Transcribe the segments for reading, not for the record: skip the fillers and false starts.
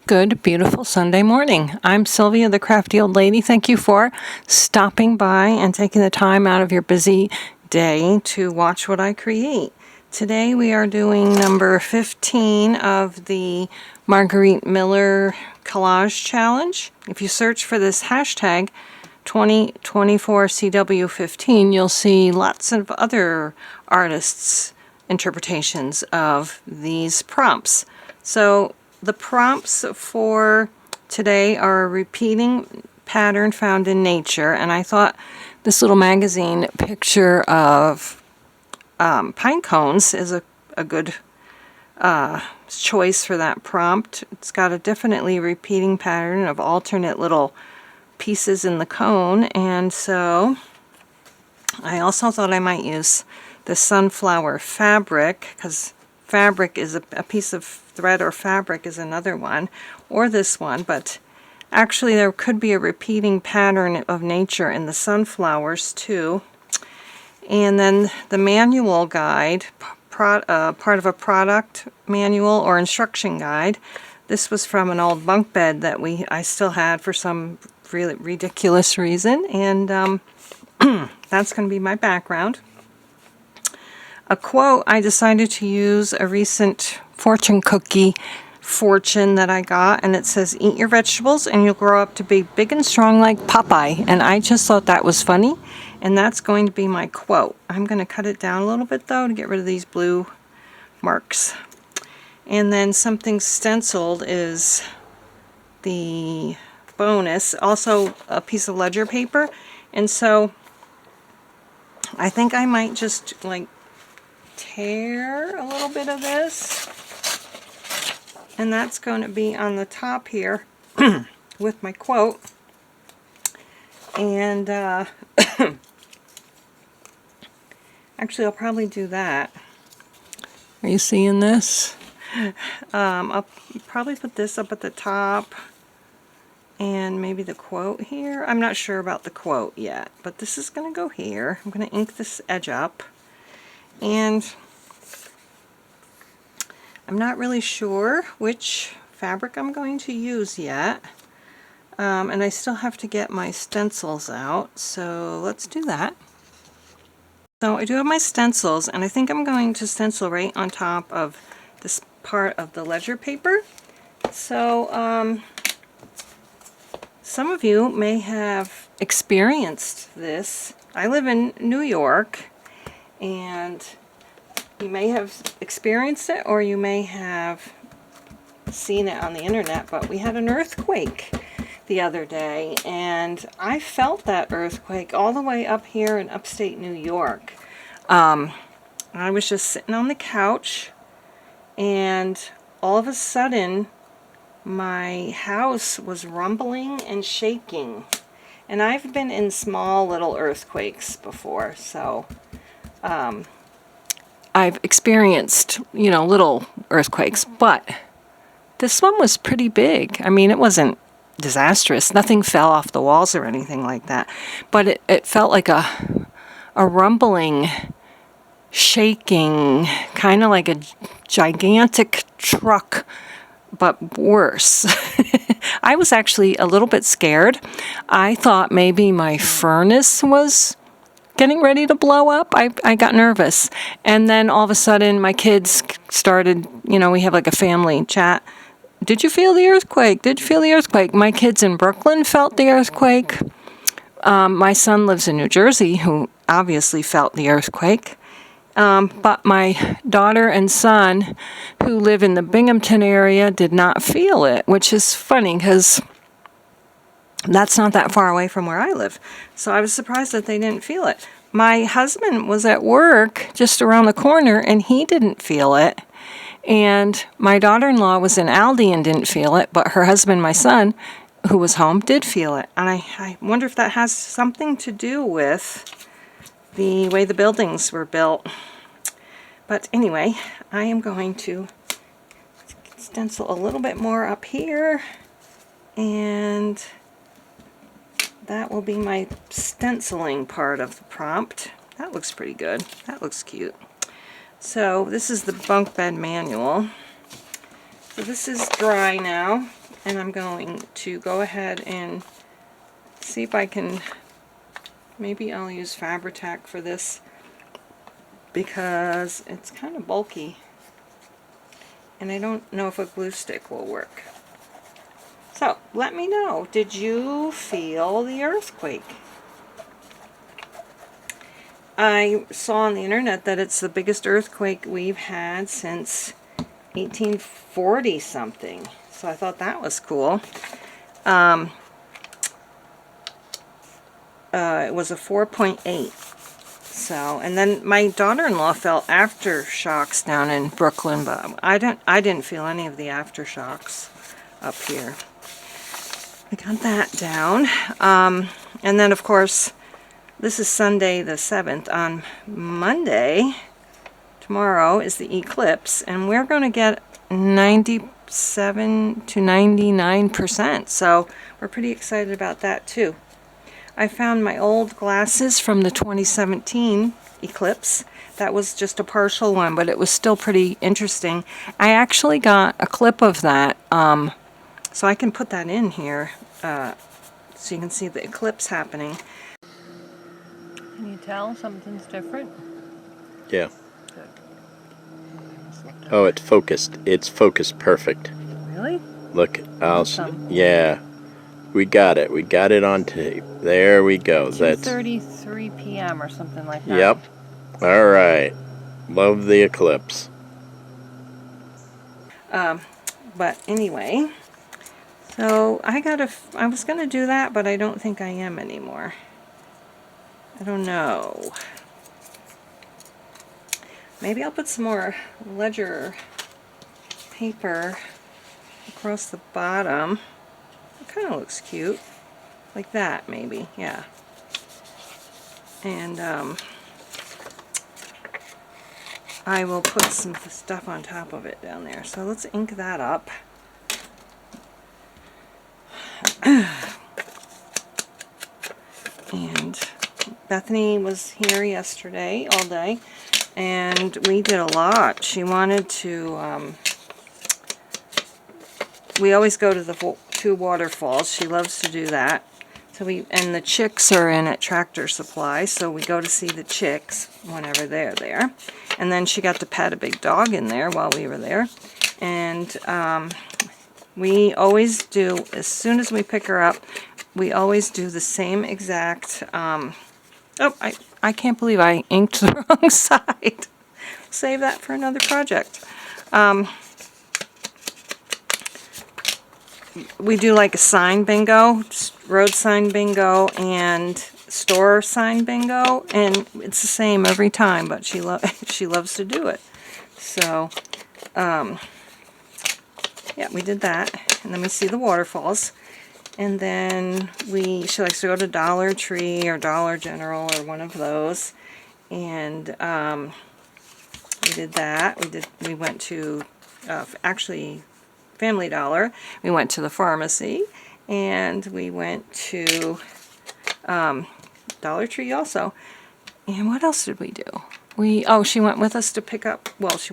Good, beautiful Sunday morning. I'm Sylvia, the crafty old lady. Thank you for stopping by and taking the time out of your busy day to watch what I create. Today we are doing number 15 of the Margarete Miller collage challenge. If you search for this hashtag 2024CW15, you'll see lots of other artists' interpretations of these prompts. So the prompts for today are a repeating pattern found in nature, and I thought this little magazine picture of pine cones is a good choice for that prompt. It's got a definitely repeating pattern of alternate little pieces in the cone, and so I also thought I might use the sunflower fabric, because fabric is a piece of thread, or fabric is another one, or this one, but actually there could be a repeating pattern of nature in the sunflowers too. And then the manual guide, part of a product manual or instruction guide. This was from an old bunk bed that I still had for some really ridiculous reason, and that's going to be my background. A quote, I decided to use a recent fortune cookie fortune that I got, and it says, "Eat your vegetables and you'll grow up to be big and strong like Popeye." And I just thought that was funny, and that's going to be my quote. I'm going to cut it down a little bit though to get rid of these blue marks. And then something stenciled is the bonus, also a piece of ledger paper. And so I think I might just like tear a little bit of this, and that's going to be on the top here with my quote. And actually I'll probably do that. Are you seeing this? I'll probably put this up at the top and maybe the quote here. I'm not sure about the quote yet, but this is going to go here. I'm going to ink this edge up, and I'm not really sure which fabric I'm going to use yet, and I still have to get my stencils out, so let's do that. So I do have my stencils, and I think I'm going to stencil right on top of this part of the ledger paper. So some of you may have experienced this. I live in New York, and you may have experienced it, or you may have seen it on the internet, but we had an earthquake the other day, and I felt that earthquake all the way up here in upstate New York. I was just sitting on the couch, and all of a sudden my house was rumbling and shaking. And I've been in small little earthquakes before, so I've experienced, little earthquakes, but this one was pretty big. I mean, it wasn't disastrous. Nothing fell off the walls or anything like that, but it felt like a rumbling, shaking, kind of like a gigantic truck, but worse. I was actually a little bit scared. I thought maybe my furnace was getting ready to blow up. I got nervous. And then all of a sudden my kids started, we have like a family chat. Did you feel the earthquake? Did you feel the earthquake? My kids in Brooklyn felt the earthquake. My son lives in New Jersey, who obviously felt the earthquake. But my daughter and son, who live in the Binghamton area, did not feel it, which is funny because that's not that far away from where I live. So I was surprised that they didn't feel it. My husband was at work just around the corner, and he didn't feel it. And my daughter-in-law was in Aldi and didn't feel it, but her husband, my son, who was home, did feel it. And I wonder if that has something to do with the way the buildings were built. But anyway, I am going to stencil a little bit more up here, and that will be my stenciling part of the prompt. That looks pretty good. That looks cute. So this is the bunk bed manual. So this is dry now, and I'm going to go ahead and see if I can, maybe I'll use Fabri-Tac for this because it's kind of bulky and I don't know if a glue stick will work. So let me know, did you feel the earthquake? I saw on the internet that it's the biggest earthquake we've had since 1840 something. So I thought that was cool. It was a 4.8. So, and then my daughter-in-law felt aftershocks down in Brooklyn, but I didn't feel any of the aftershocks up here. I got that down. And then of course, this is Sunday the 7th. On Monday, tomorrow, is the eclipse, and we're going to get 97 to 99%. So we're pretty excited about that too. I found my old glasses from the 2017 eclipse. That was just a partial one, but it was still pretty interesting. I actually got a clip of that, so I can put that in here so you can see the eclipse happening. Can you tell something's different? Yeah. Good. Oh, it's focused. It's focused perfect. Really? Look, Awesome. Yeah. We got it. We got it on tape. There we go. 2:33 p.m. or something like that. Yep. All right. Love the eclipse. But anyway, so I was going to do that, but I don't think I am anymore. I don't know. Maybe I'll put some more ledger paper across the bottom. It kind of looks cute. Like that, maybe. Yeah. And I will put some stuff on top of it down there. So let's ink that up. And Bethany was here yesterday all day, and we did a lot. She wanted to, we always go to the 2 waterfalls. She loves to do that. So and the chicks are in at Tractor Supply, so we go to see the chicks whenever they're there. And then she got to pet a big dog in there while we were there. And we always do, as soon as we pick her up, we always do the same exact, oh, I can't believe I inked the wrong side. Save that for another project. We do like a sign bingo, road sign bingo, and store sign bingo, and it's the same every time, but she loves to do it. So, yeah, we did that, and then we see the waterfalls, and then she likes to go to Dollar Tree or Dollar General or one of those, and we did that. We went to actually Family Dollar. We went to the pharmacy, and we went to Dollar Tree also. And what else did we do? She went with us to pick up, she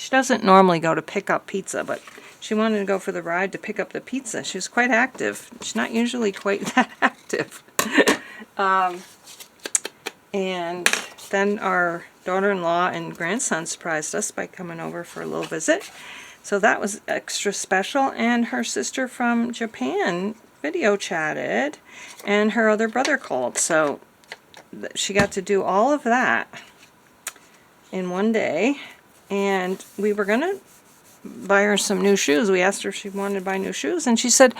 doesn't normally go to pick up pizza, but she wanted to go for the ride to pick up the pizza. She was quite active. She's not usually quite that active. And then our daughter-in-law and grandson surprised us by coming over for a little visit. So that was extra special. And her sister from Japan video chatted, and her other brother called. So she got to do all of that in one day. And we were going to buy her some new shoes. We asked her if she wanted to buy new shoes, and she said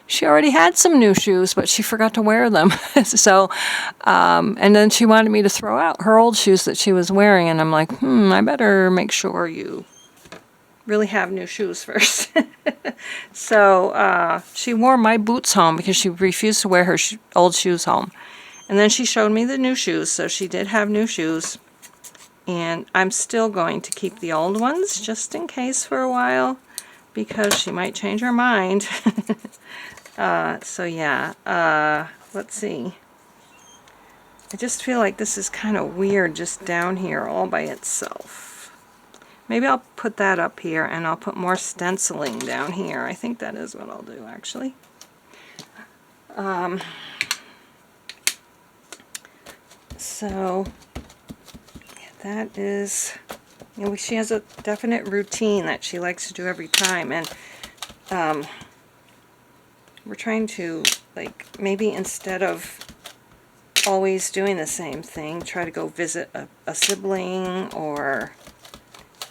she already had some new shoes, but she forgot to wear them. So, and then she wanted me to throw out her old shoes that she was wearing, and I'm like, I better make sure you really have new shoes first. So she wore my boots home because she refused to wear her old shoes home. And then she showed me the new shoes, so she did have new shoes. And I'm still going to keep the old ones just in case for a while, because she might change her mind. So yeah, let's see. I just feel like this is kind of weird just down here all by itself. maybe I'll put that up here, and I'll put more stenciling down here. I think that is what I'll do, actually. So that is, you know, she has a definite routine that she likes to do every time, and we're trying to, like, maybe instead of always doing the same thing, try to go visit a sibling, or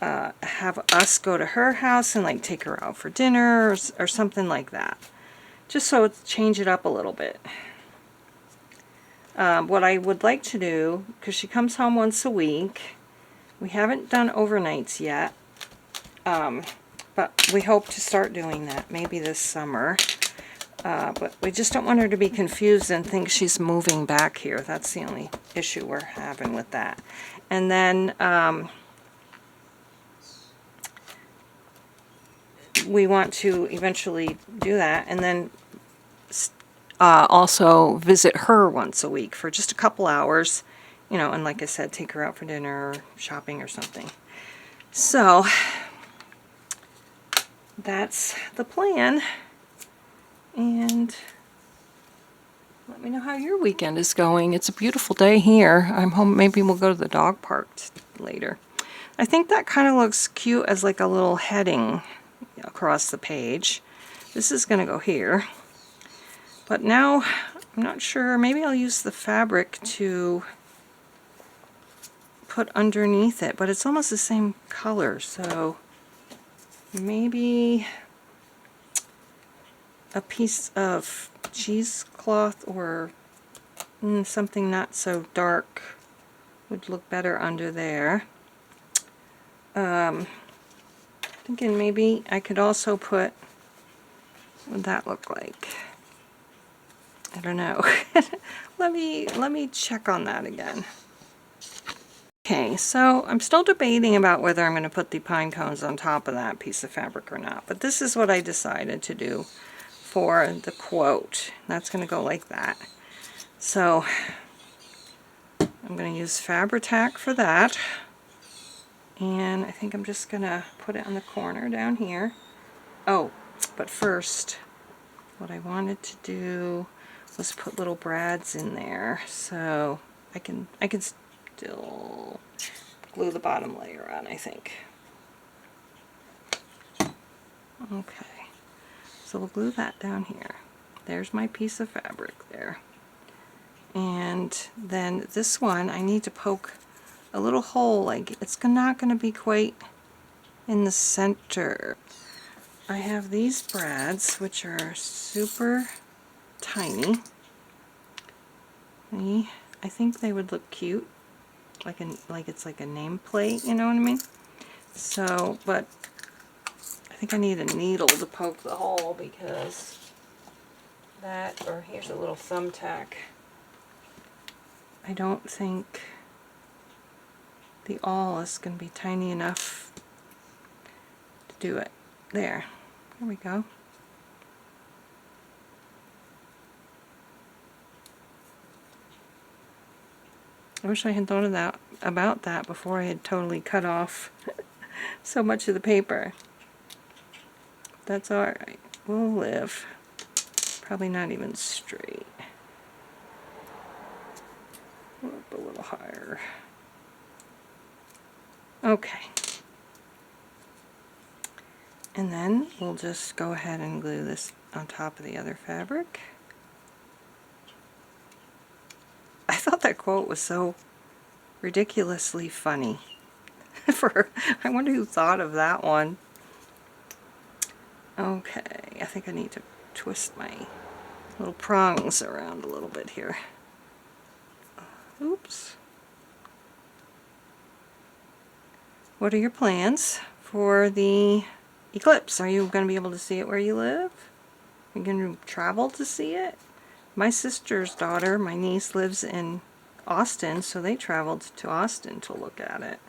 have us go to her house and like take her out for dinner, or something like that. Just so it's change it up a little bit. What I would like to do, because she comes home once a week, we haven't done overnights yet, but we hope to start doing that maybe this summer. But we just don't want her to be confused and think she's moving back here. That's the only issue we're having with that. And then we want to eventually do that, and then also visit her once a week for just a couple hours, you know, and like I said, take her out for dinner or shopping or something. So that's the plan. And let me know how your weekend is going. It's a beautiful day here. I'm home. Maybe we'll go to the dog park later. I think that kind of looks cute as like a little heading across the page. This is going to go here. But now, I'm not sure. Maybe I'll use the fabric to put underneath it. But it's almost the same color. So maybe a piece of cheesecloth or something not so dark would look better under there. Thinking maybe I could also put, what would that look like? I don't know. let me check on that again. Okay, so I'm still debating about whether I'm going to put the pine cones on top of that piece of fabric or not, but this is what I decided to do for the quote. That's going to go like that. So I'm going to use Fabri-Tac for that, and I think I'm just going to put it on the corner down here. Oh, but first, what I wanted to do was put little brads in there, so I can still glue the bottom layer on, I think. Okay, so we'll glue that down here. There's my piece of fabric there. And then this one, I need to poke a little hole, like it's not going to be quite in the center. I have these brads, which are super tiny. I think they would look cute, like it's like a nameplate, you know what I mean? So, but I think I need a needle to poke the hole, because that, or here's a little thumbtack. I don't think the awl is going to be tiny enough to do it. There we go. I wish I had thought of that, about that before I had totally cut off so much of the paper. That's alright. We'll live. Probably not even straight. Up a little higher. Okay. And then we'll just go ahead and glue this on top of the other fabric. I thought that quote was so ridiculously funny. I wonder who thought of that one. Okay, I think I need to twist my little prongs around a little bit here. Oops. What are your plans for the eclipse? Are you going to be able to see it where you live? Are you going to travel to see it? My sister's daughter, my niece, lives in Austin, so they traveled to Austin to look at it.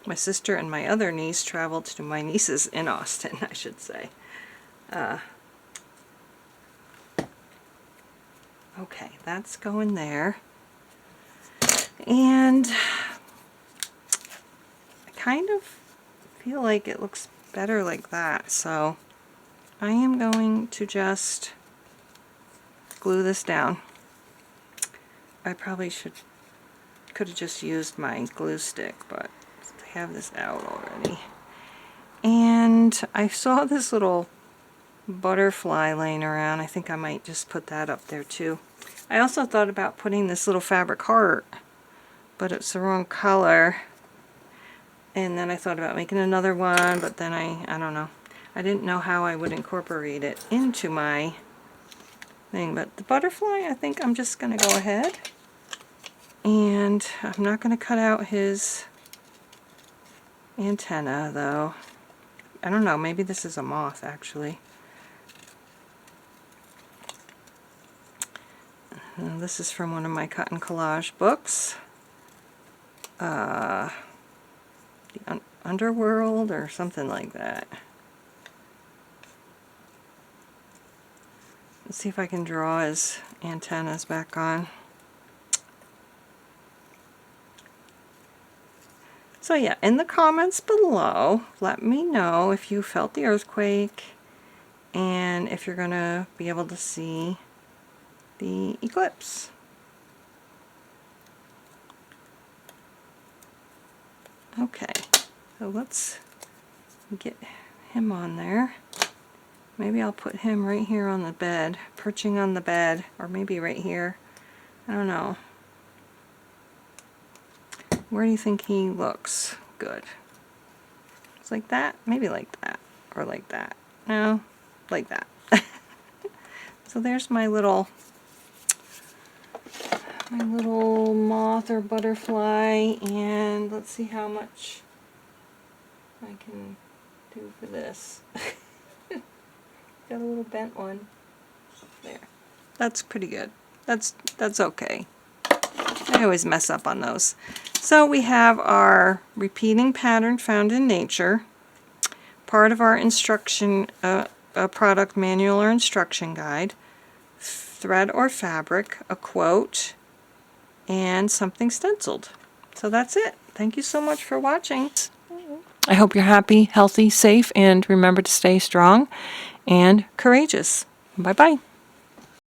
My sister and my other niece traveled to my niece's in Austin, I should say. Okay, that's going there. And kind of feel like it looks better like that, so I am going to just glue this down. I probably could have just used my glue stick, but I have this out already. And I saw this little butterfly laying around. I think I might just put that up there too. I also thought about putting this little fabric heart, but it's the wrong color. And then I thought about making another one, but then I don't know. I didn't know how I would incorporate it into my thing. But the butterfly, I think I'm just going to go ahead. And I'm not going to cut out his antenna, though. I don't know, maybe this is a moth, actually. This is from one of my cut and collage books. The Underworld or something like that. Let's see if I can draw his antennas back on. So yeah, in the comments below, let me know if you felt the earthquake and if you're going to be able to see the eclipse. Okay, so let's get him on there. Maybe I'll put him right here on the bed, perching on the bed, or maybe right here. I don't know. Where do you think he looks good? It's like that? Maybe like that. Or like that. No, like that. So there's my little moth or butterfly, and let's see how much I can do for this. Got a little bent one. There. That's pretty good. That's okay. I always mess up on those. So we have our repeating pattern found in nature, part of our instruction, a product manual or instruction guide, thread or fabric, a quote, and something stenciled. So that's it. Thank you so much for watching. I hope you're happy, healthy, safe, and remember to stay strong and courageous. Bye-bye.